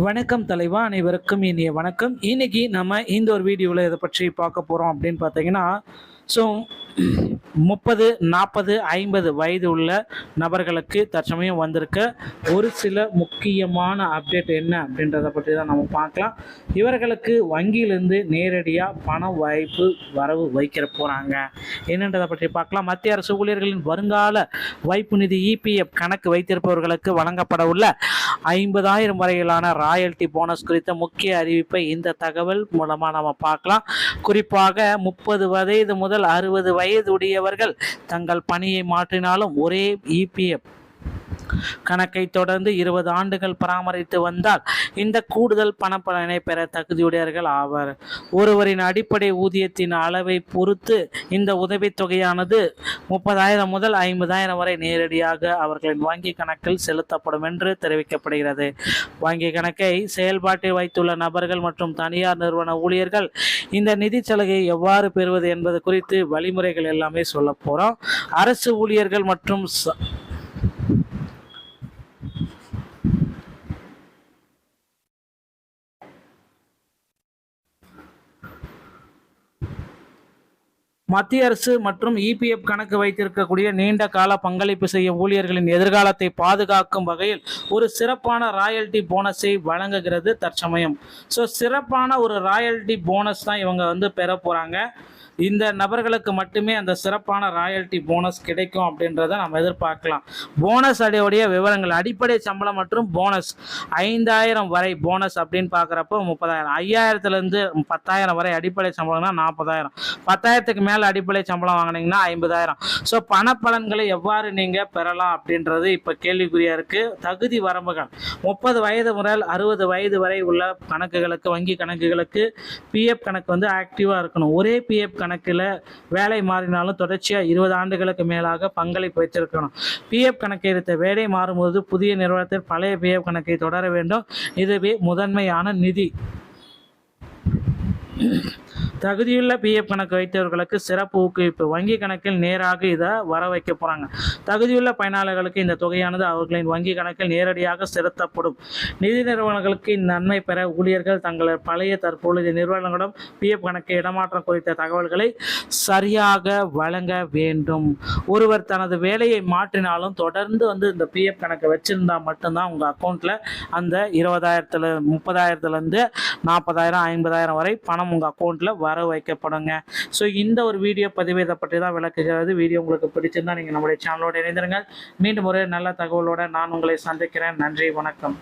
வணக்கம் தலைவா, அனைவருக்கும் இனிய வணக்கம். இன்னைக்கு நம்ம இந்த ஒரு வீடியோவில் இதை பற்றி பார்க்க போகிறோம் அப்படின்னு பார்த்தீங்கன்னா, ஸோ 30, 40, 50 வயது உள்ள நபர்களுக்கு தற்சமயம் வந்திருக்க ஒரு சில முக்கியமான அப்டேட் என்ன அப்படின்றத பற்றி தான் நம்ம பார்க்கலாம். இவர்களுக்கு வங்கியிலிருந்து நேரடியாக பண வாய்ப்பு வரவு வைக்கிற போகிறாங்க என்னன்றதை பற்றி பார்க்கலாம். மத்திய அரசு ஊழியர்களின் வருங்கால வைப்பு நிதி இபிஎஃப் கணக்கு வைத்திருப்பவர்களுக்கு வழங்கப்பட உள்ள 50,000 வரையிலான ராயல்டி போனஸ் குறித்த முக்கிய அறிவிப்பை இந்த தகவல் மூலமாக நம்ம பார்க்கலாம். குறிப்பாக 30 வயது முதல் 60 வயது உடையவர்கள் தங்கள் பணியை மாற்றினாலும் ஒரே இபிஎஃப் கணக்கை தொடர்ந்து 20 ஆண்டுகள் பராமரித்து வந்தால் இந்த கூடுதல் பணப்பலனை பெற தகுதியுடையவர்கள் ஆவர். ஒருவரின் அடிப்படை ஊதியத்தின் அளவை பொறுத்து இந்த உதவித்தொகையானது 30,000 முதல் 50,000 வரை நேரடியாக அவர்களின் வங்கி கணக்கில் செலுத்தப்படும் என்று தெரிவிக்கப்படுகிறது. வங்கி கணக்கை செயல்பாட்டில் வைத்துள்ள நபர்கள் மற்றும் தனியார் நிறுவன ஊழியர்கள் இந்த நிதி சலுகையை எவ்வாறு பெறுவது என்பது குறித்து வழிமுறைகள் எல்லாமே சொல்ல போகிறோம். அரசு ஊழியர்கள் மற்றும் மத்திய அரசு மற்றும் இபிஎஃப் கணக்கு வைத்திருக்கக்கூடிய நீண்ட கால பங்களிப்பு செய்யும் ஊழியர்களின் எதிர்காலத்தை பாதுகாக்கும் வகையில் ஒரு சிறப்பான ராயல்டி போனஸை வழங்குகிறது தற்சமயம். ஸோ சிறப்பான ஒரு ராயல்டி போனஸ் தான் இவங்க பெற போகிறாங்க. இந்த நபர்களுக்கு மட்டுமே அந்த சிறப்பான ராயல்டி போனஸ் கிடைக்கும் அப்படின்றத நம்ம எதிர்பார்க்கலாம். போனஸ் அடையோடைய விவரங்கள், அடிப்படை சம்பளம் மற்றும் போனஸ் 5,000 வரை போனஸ் அப்படின்னு பார்க்குறப்போ 30,000, 5,000லேருந்து 10,000 வரை அடிப்படை சம்பளம்னா 40,000, 10,000க்கு மேலே அடிப்படை சம்பளம் வாங்கினீங்கன்னா 50,000. ஸோ பணப்பலன்களை எவ்வாறு நீங்கள் பெறலாம் அப்படின்றது இப்போ கேள்விக்குறியாக இருக்குது. தகுதி வரம்புகள் 30 வயது முதல் 60 வயது வரை உள்ள கணக்குகளுக்கு, வங்கி கணக்குகளுக்கு பிஎஃப் கணக்கு ஆக்டிவாக இருக்கணும். ஒரே பிஎஃப் கணக்கில் வேலை மாறினாலும் தொடர்ச்சியாக 20 ஆண்டுகளுக்கு மேலாக பங்களிப்பு வைத்திருக்கணும். பிஎஃப் கணக்கை எடுத்த வேலை மாறும்போது புதிய நிறுவனத்தில் பழைய பிஎஃப் கணக்கை தொடர வேண்டும். இதுவே முதன்மையான நிதி. தகுதியுள்ள பிஎஃப் கணக்கு வைத்தவர்களுக்கு சிறப்பு ஊக்குவிப்பு. வங்கி கணக்கில் நேராக இதை வர வைக்க போகிறாங்க. தகுதியுள்ள பயனாளர்களுக்கு இந்த தொகையானது அவர்களின் வங்கி கணக்கில் நேரடியாக செலுத்தப்படும். நிதி நிறுவனங்களுக்கு இந்த நன்மை பெற ஊழியர்கள் தங்கள் பழைய தற்பொழுது நிறுவனங்களிடம் பிஎஃப் கணக்கு இடமாற்றம் குறித்த தகவல்களை சரியாக வழங்க வேண்டும். ஒருவர் தனது வேலையை மாற்றினாலும் தொடர்ந்து இந்த பிஎஃப் கணக்கை வச்சிருந்தால் மட்டும்தான் உங்கள் அக்கௌண்ட்டில் அந்த 20,000 30,000லேருந்து 40,000 50,000 வரை பணம் உங்கள் அக்கௌண்ட்டில் வர வைக்கப்படுங்க. ஸோ இந்த ஒரு வீடியோ பதிவு இதை பற்றி தான் விளக்குகிறது. வீடியோ உங்களுக்கு பிடிச்சிருந்தா நீங்கள் நம்முடைய சேனலோடு இணைந்திருங்கள். மீண்டும் ஒரு நல்ல தகவலோடு நான் உங்களை சந்திக்கிறேன். நன்றி, வணக்கம்.